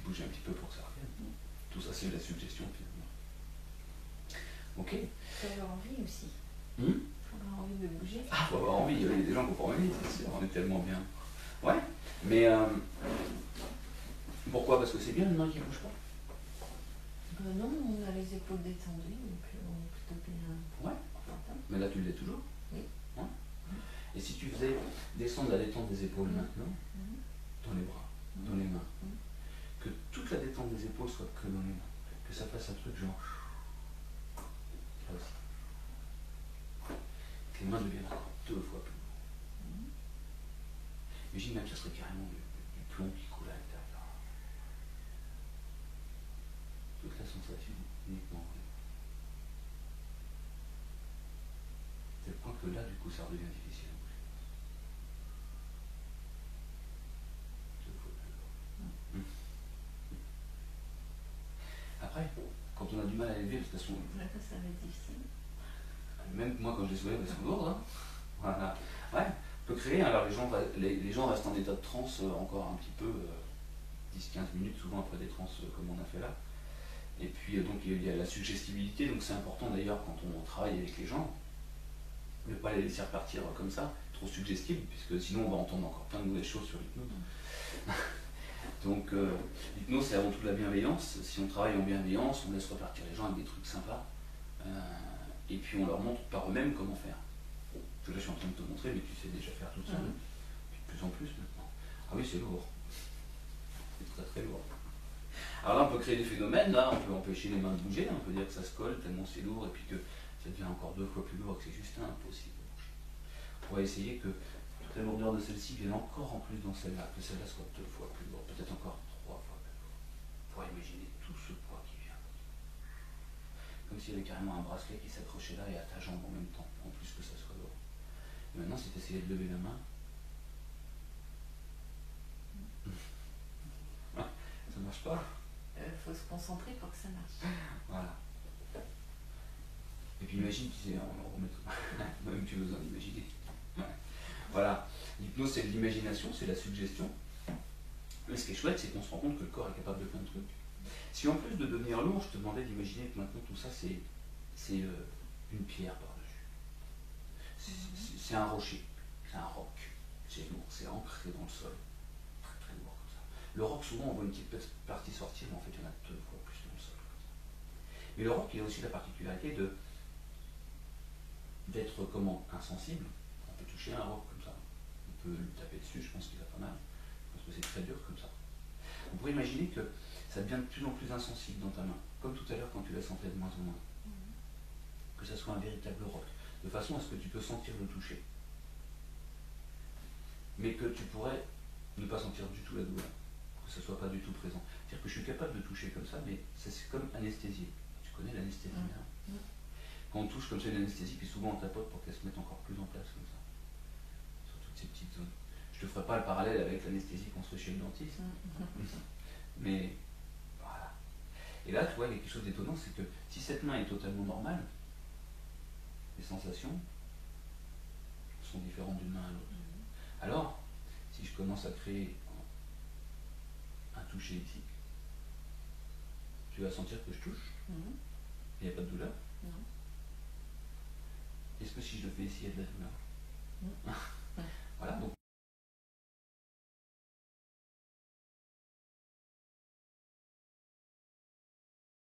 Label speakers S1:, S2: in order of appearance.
S1: bouger un petit peu pour que ça revienne. Tout ça, c'est de la suggestion finalement. Ok.
S2: Il faut avoir envie aussi.
S1: Il
S2: faut avoir envie de bouger.
S1: Ah, faut avoir envie, il y a des gens qui n'ont pas envie, on est tellement bien. Ouais, mais pourquoi? Parce que c'est bien une main qui ne bouge pas.
S2: Non, on a les épaules détendues, donc on est plutôt bien.
S1: Ouais, mais là tu l'es toujours.
S2: Oui.
S1: Ouais. Et si tu faisais descendre la détente des épaules maintenant, dans les bras, dans les mains, que toute la détente des épaules soit que dans les mains, que ça fasse un truc genre. Là aussi. Que les mains deviennent encore 2 fois plus lourdes. Imagine même que ça serait carrément du plomb qui coule à l'intérieur. Toute la sensation uniquement. C'est le point que là, du coup, ça redevient difficile à bouger. 2 fois plus lourd. Après, quand on a du mal à élever, parce que
S2: Ça va être difficile.
S1: même moi quand je les soulève, elles sont lourdes. Hein. Voilà. Ouais, on peut créer. Alors les gens restent en état de transe encore un petit peu, 10-15 minutes, souvent après des transes comme on a fait là. Et puis donc il y a la suggestibilité, donc c'est important d'ailleurs quand on travaille avec les gens, de ne pas les laisser repartir comme ça, trop suggestible, puisque sinon on va entendre encore plein de mauvaises choses sur l'hypnose. Donc l'hypnose c'est avant tout de la bienveillance. Si on travaille en bienveillance, on laisse repartir les gens avec des trucs sympas, et puis on leur montre par eux-mêmes comment faire. Là je suis en train de te montrer, mais tu sais déjà faire tout ça, puis de plus en plus maintenant. Ah oui, c'est lourd. C'est très très lourd. Alors là on peut créer des phénomènes, là on peut empêcher les mains de bouger, on peut dire que ça se colle tellement c'est lourd, et puis que ça devient encore 2 fois plus lourd, que c'est juste impossible de bouger. On va essayer que toute la lourdeur de celle-ci vienne encore en plus dans celle-là, que celle-là soit 2 fois plus lourde, peut-être encore 3 fois plus lourde. Pour imaginer tout ce poids qui vient. Comme s'il y avait carrément un bracelet qui s'accrochait là et à ta jambe en même temps, en plus que ça soit lourd. Et maintenant, si tu essayais de lever la main, ça marche pas.
S2: Faut se concentrer pour que ça marche.
S1: Voilà. Et puis imagine, tu sais, on remet même tu veux en imaginer. Voilà. L'hypnose, c'est de l'imagination, c'est la suggestion. Mais ce qui est chouette, c'est qu'on se rend compte que le corps est capable de plein de trucs. Si en plus de devenir lourd, je te demandais d'imaginer que maintenant tout ça, c'est une pierre par-dessus. C'est un rocher, c'est un roc. C'est lourd, c'est ancré dans le sol. Très très lourd comme ça. Le roc, souvent, on voit une petite partie sortir, mais en fait, il y en a 2 fois plus dans le sol. Comme ça. Mais le roc, il a aussi la particularité d'être comment insensible. On peut toucher un roc comme ça. On peut lui taper dessus, je pense qu'il a pas mal. Parce que c'est très dur comme ça. On pourrait imaginer que ça devient de plus en plus insensible dans ta main. Comme tout à l'heure quand tu la sentais de moins en moins. Que ça soit un véritable roc. De façon à ce que tu peux sentir le toucher. Mais que tu pourrais ne pas sentir du tout la douleur. Que ce ne soit pas du tout présent. C'est-à-dire que je suis capable de toucher comme ça, mais c'est comme anesthésier. Tu connais l'anesthésie, hein? Quand on touche comme ça une anesthésie, puis souvent on tapote pour qu'elle se mette encore plus en place comme ça. Sur toutes ces petites zones. Je ne te ferai pas le parallèle avec l'anesthésie qu'on se fait chez le dentiste. Mais voilà. Et là, tu vois, il y a quelque chose d'étonnant, c'est que si cette main est totalement normale, les sensations sont différentes d'une main à l'autre. Alors, si je commence à créer un toucher ici, tu vas sentir que je touche. Il n'y a pas de douleur.
S2: Non.
S1: Est-ce que si je le fais ici, il y a de la douleur?